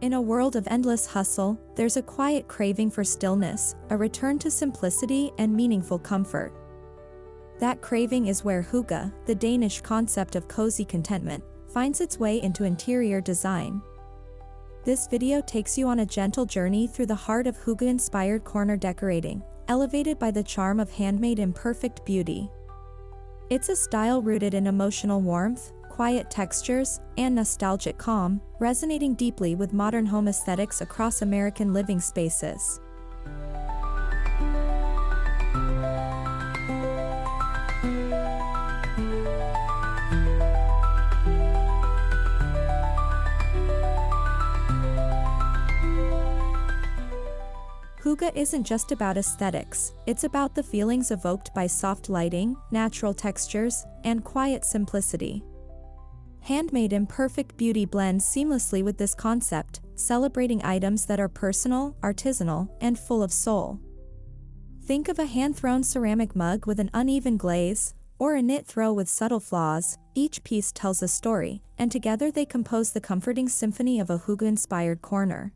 In a world of endless hustle, there's a quiet craving for stillness, a return to simplicity and meaningful comfort. That craving is where hygge, the Danish concept of cozy contentment, finds its way into interior design. This video takes you on a gentle journey through the heart of Hygge-Inspired corner decorating, elevated by the charm of handmade imperfect beauty. It's a style rooted in emotional warmth, quiet textures, and nostalgic calm, resonating deeply with modern home aesthetics across American living spaces. Hygge isn't just about aesthetics, it's about the feelings evoked by soft lighting, natural textures, and quiet simplicity. Handmade imperfect beauty blends seamlessly with this concept, celebrating items that are personal, artisanal, and full of soul. Think of a hand-thrown ceramic mug with an uneven glaze, or a knit throw with subtle flaws. Each piece tells a story, and together they compose the comforting symphony of a Hygge-inspired corner.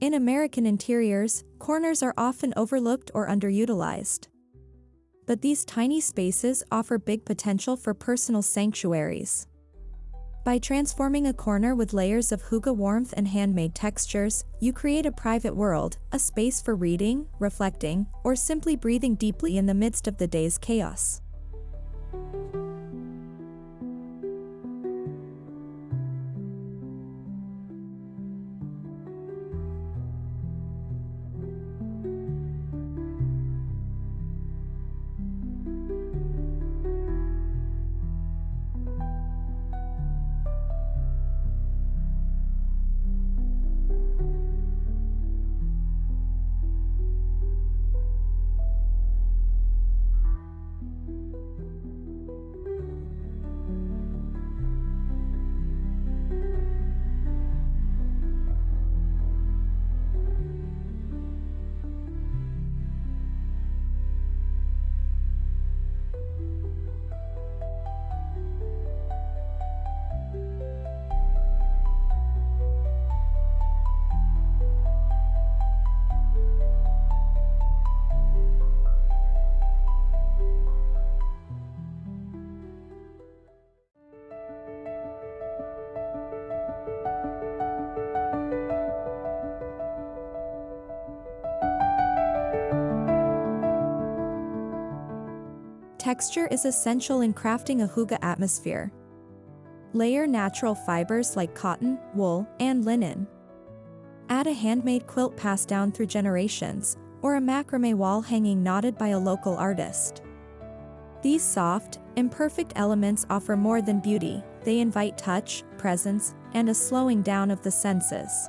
In American interiors, corners are often overlooked or underutilized. But these tiny spaces offer big potential for personal sanctuaries. By transforming a corner with layers of hygge warmth and handmade textures, you create a private world, a space for reading, reflecting, or simply breathing deeply in the midst of the day's chaos. Texture is essential in crafting a hygge atmosphere. Layer natural fibers like cotton, wool, and linen. Add a handmade quilt passed down through generations, or a macrame wall hanging knotted by a local artist. These soft, imperfect elements offer more than beauty, they invite touch, presence, and a slowing down of the senses.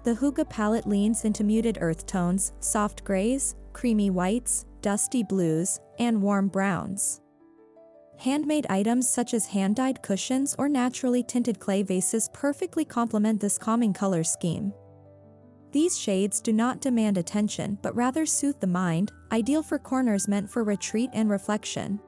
The Hygge palette leans into muted earth tones, soft grays, creamy whites, dusty blues, and warm browns. Handmade items such as hand-dyed cushions or naturally tinted clay vases perfectly complement this calming color scheme. These shades do not demand attention but rather soothe the mind, ideal for corners meant for retreat and reflection.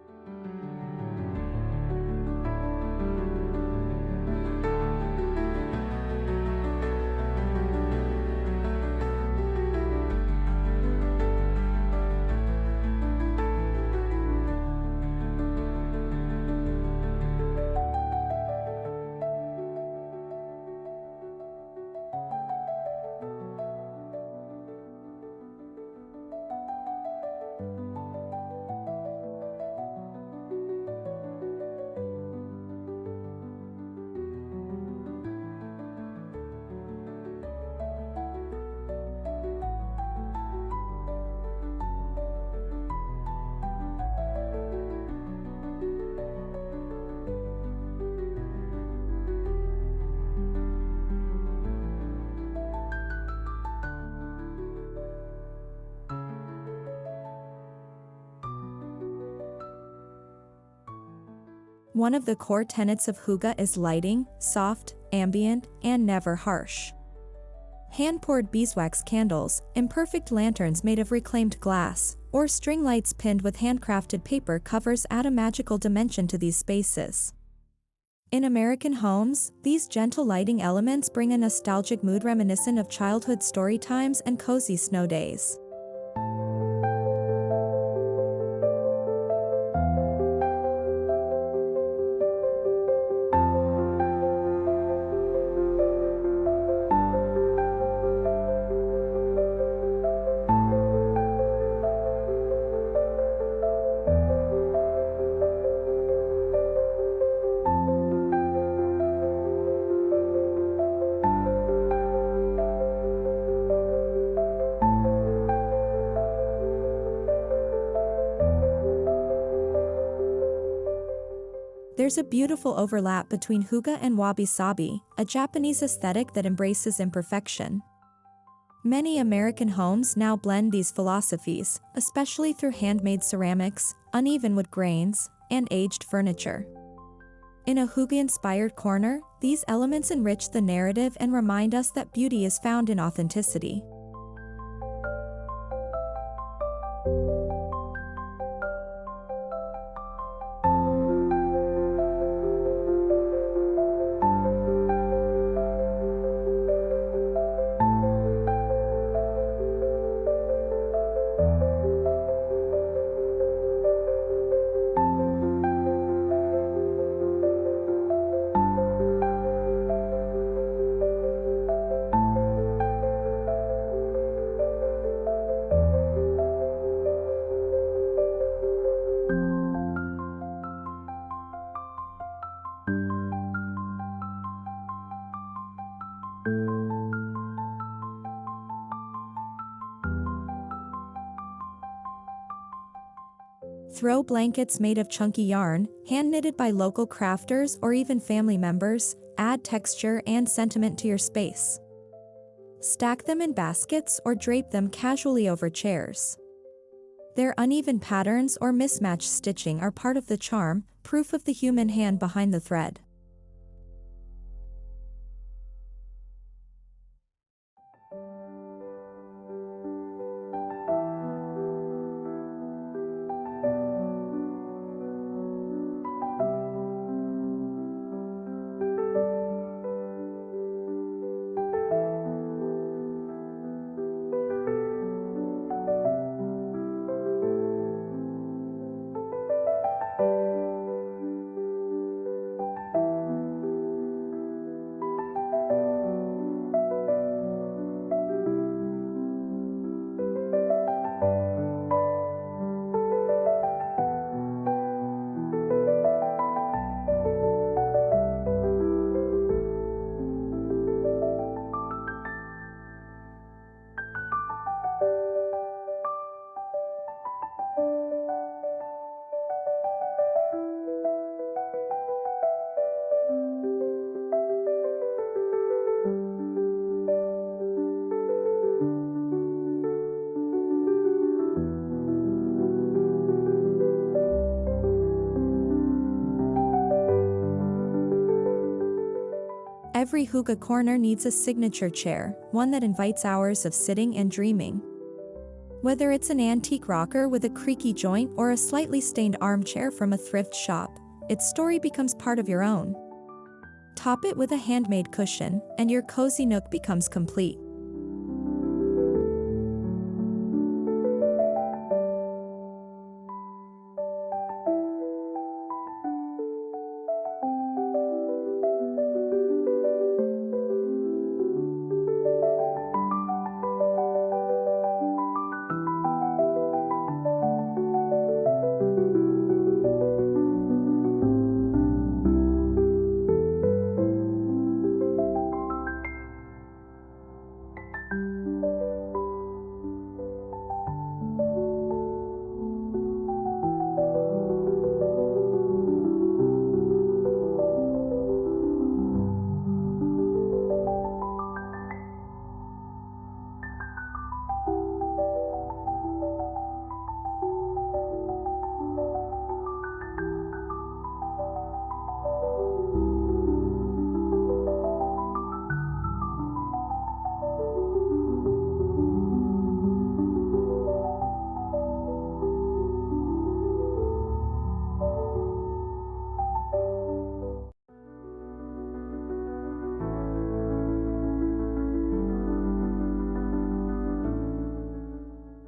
One of the core tenets of Hygge is lighting, soft, ambient, and never harsh. Hand-poured beeswax candles, imperfect lanterns made of reclaimed glass, or string lights pinned with handcrafted paper covers add a magical dimension to these spaces. In American homes, these gentle lighting elements bring a nostalgic mood reminiscent of childhood story times and cozy snow days. There's a beautiful overlap between Hygge and Wabi-Sabi, a Japanese aesthetic that embraces imperfection. Many American homes now blend these philosophies, especially through handmade ceramics, uneven wood grains, and aged furniture. In a Hygge-inspired corner, these elements enrich the narrative and remind us that beauty is found in authenticity. Throw blankets made of chunky yarn, hand-knitted by local crafters or even family members, add texture and sentiment to your space. Stack them in baskets or drape them casually over chairs. Their uneven patterns or mismatched stitching are part of the charm, proof of the human hand behind the thread. Every Hygge corner needs a signature chair, one that invites hours of sitting and dreaming. Whether it's an antique rocker with a creaky joint or a slightly stained armchair from a thrift shop, its story becomes part of your own. Top it with a handmade cushion, and your cozy nook becomes complete.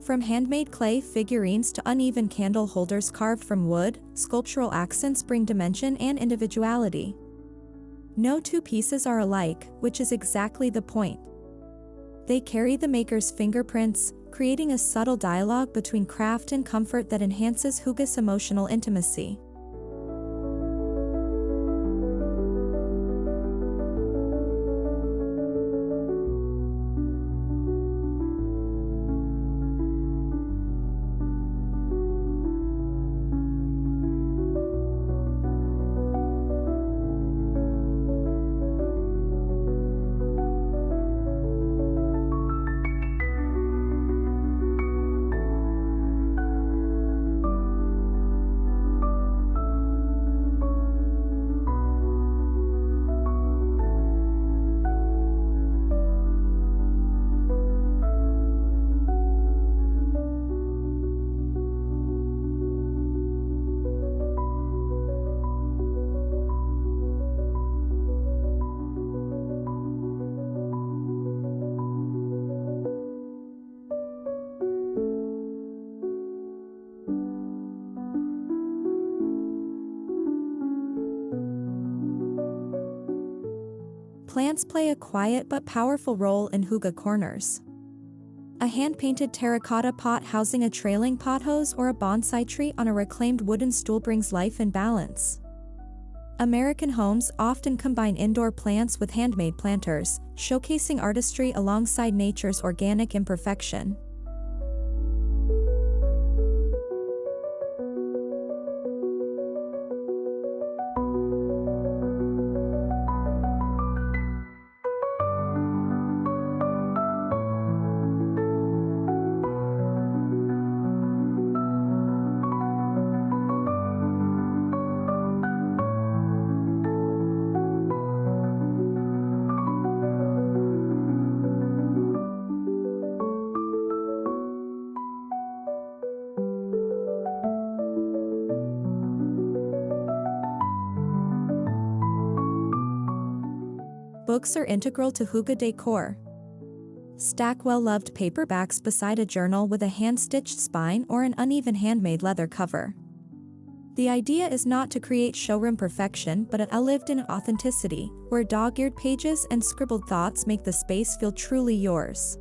From handmade clay figurines to uneven candle holders carved from wood, sculptural accents bring dimension and individuality. No two pieces are alike, which is exactly the point. They carry the maker's fingerprints, creating a subtle dialogue between craft and comfort that enhances Hygge's emotional intimacy. Plants play a quiet but powerful role in Hygge corners. A hand-painted terracotta pot housing a trailing pothose or a bonsai tree on a reclaimed wooden stool brings life and balance. American homes often combine indoor plants with handmade planters, showcasing artistry alongside nature's organic imperfection. Books are integral to Hygge decor. Stack well-loved paperbacks beside a journal with a hand-stitched spine or an uneven handmade leather cover. The idea is not to create showroom perfection but a lived-in authenticity, where dog-eared pages and scribbled thoughts make the space feel truly yours.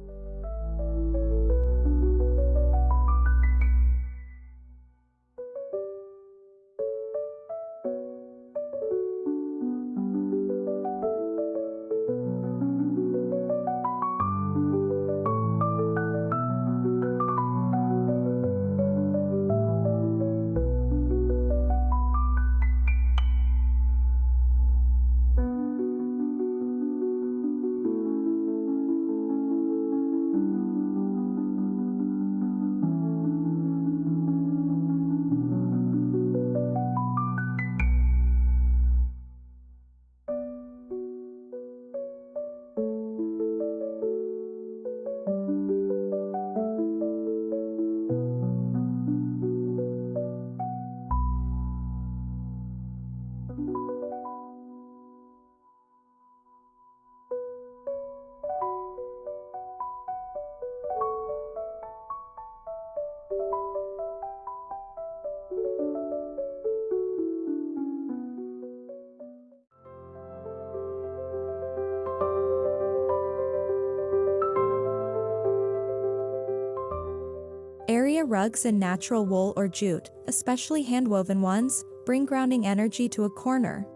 Kaya rugs in natural wool or jute, especially handwoven ones, bring grounding energy to a corner.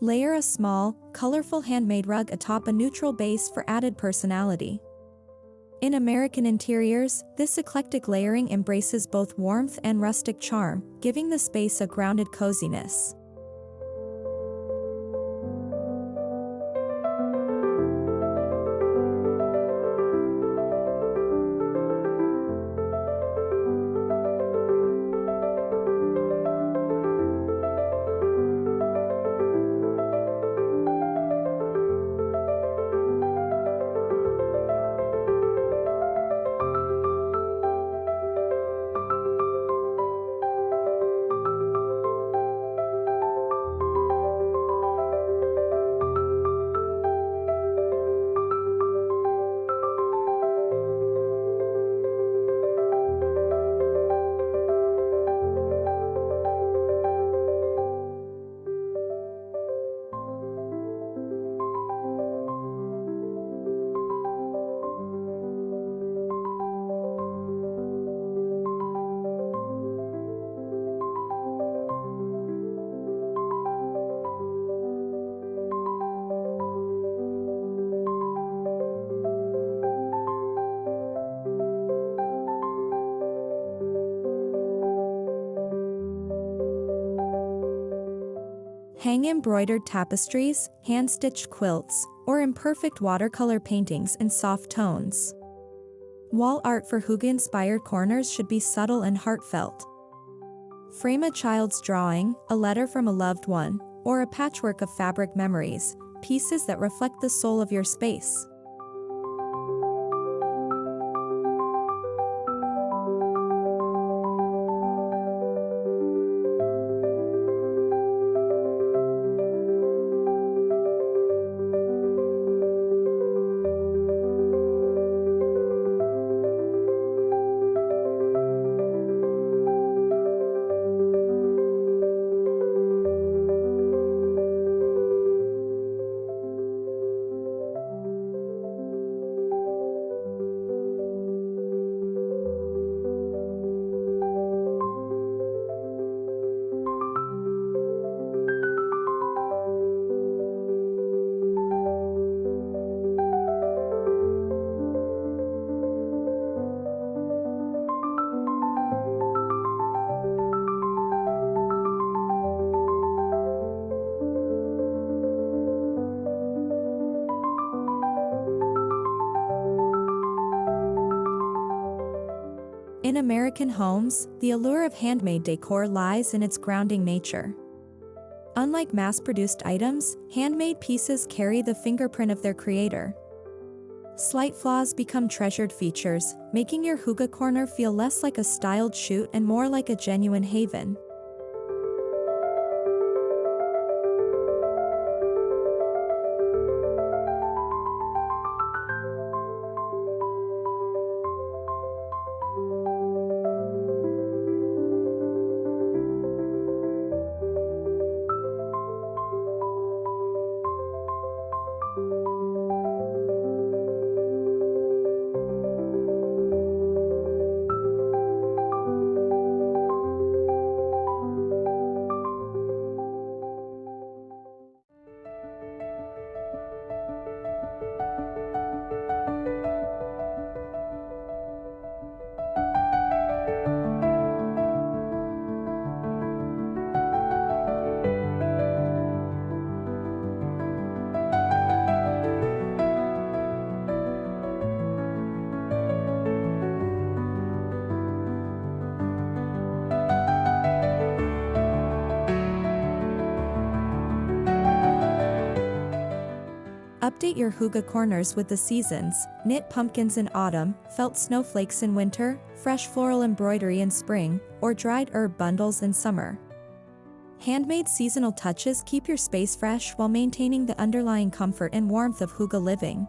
Layer a small, colorful handmade rug atop a neutral base for added personality. In American interiors, this eclectic layering embraces both warmth and rustic charm, giving the space a grounded coziness. Hang embroidered tapestries, hand-stitched quilts, or imperfect watercolor paintings in soft tones. Wall art for Hygge-Inspired Corners should be subtle and heartfelt. Frame a child's drawing, a letter from a loved one, or a patchwork of fabric memories, pieces that reflect the soul of your space. In American homes, the allure of handmade decor lies in its grounding nature. Unlike mass-produced items, handmade pieces carry the fingerprint of their creator. Slight flaws become treasured features, making your hygge corner feel less like a styled shoot and more like a genuine haven. Update your hygge corners with the seasons: knit pumpkins in autumn, felt snowflakes in winter, fresh floral embroidery in spring, or dried herb bundles in summer. Handmade seasonal touches keep your space fresh while maintaining the underlying comfort and warmth of hygge living.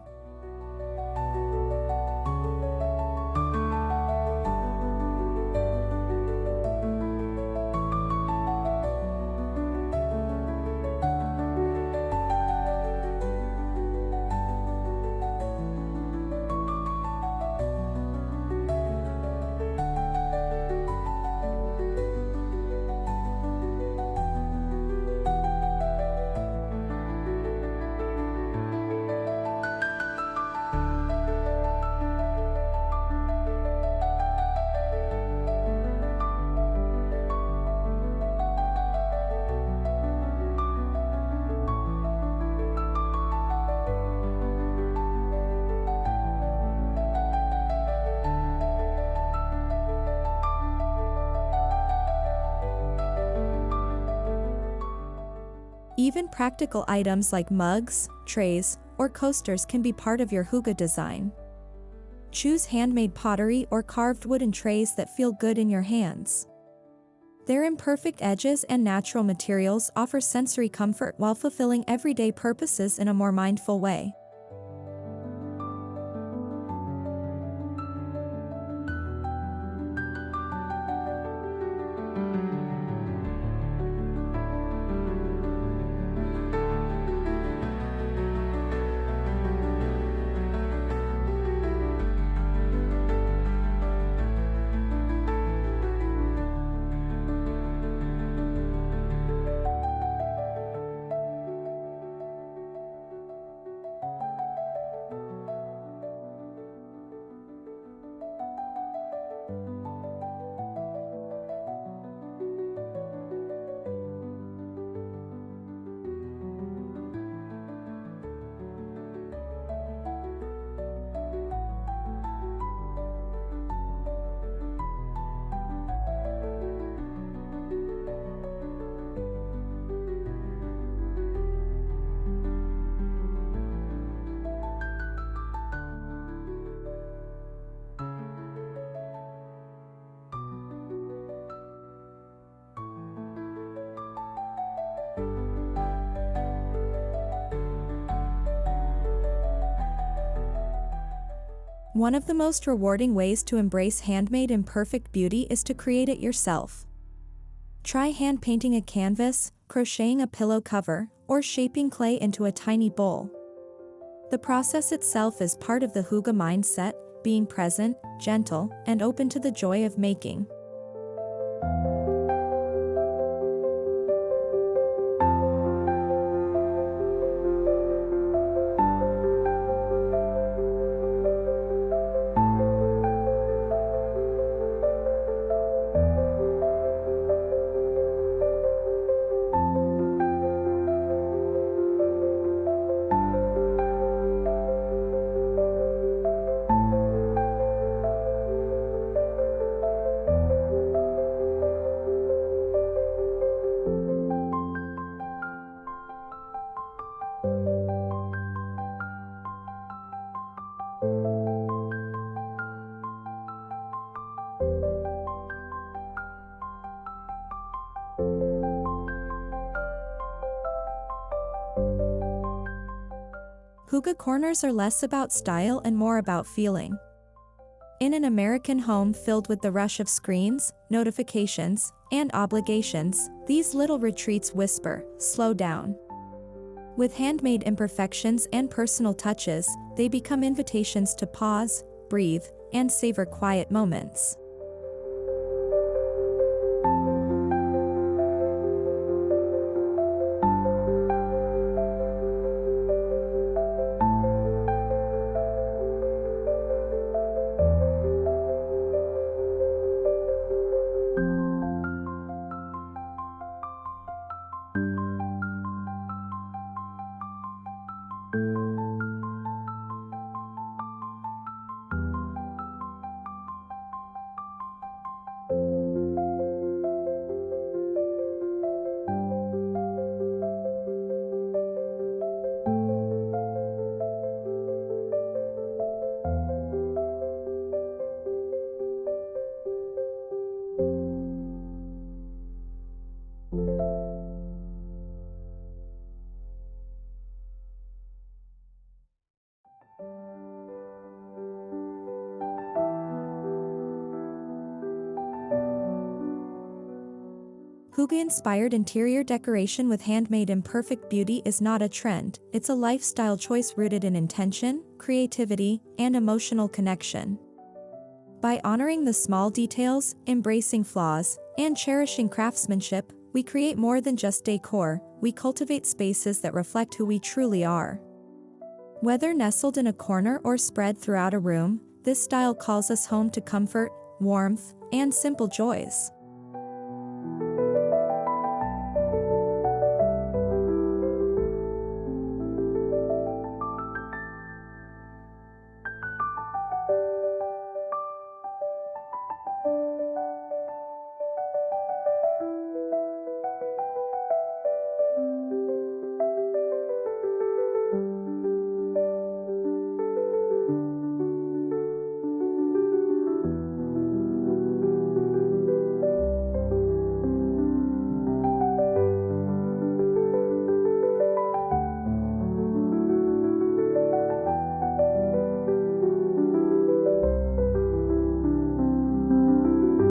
Even practical items like mugs, trays, or coasters can be part of your hygge design. Choose handmade pottery or carved wooden trays that feel good in your hands. Their imperfect edges and natural materials offer sensory comfort while fulfilling everyday purposes in a more mindful way. One of the most rewarding ways to embrace handmade imperfect beauty is to create it yourself. Try hand painting a canvas, crocheting a pillow cover, or shaping clay into a tiny bowl. The process itself is part of the hygge mindset, being present, gentle, and open to the joy of making. Hygge corners are less about style and more about feeling. In an American home filled with the rush of screens, notifications, and obligations, these little retreats whisper, "Slow down." With handmade imperfections and personal touches, they become invitations to pause, breathe, and savor quiet moments. Hygge-inspired interior decoration with handmade imperfect beauty is not a trend, it's a lifestyle choice rooted in intention, creativity, and emotional connection. By honoring the small details, embracing flaws, and cherishing craftsmanship, we create more than just decor, we cultivate spaces that reflect who we truly are. Whether nestled in a corner or spread throughout a room, this style calls us home to comfort, warmth, and simple joys.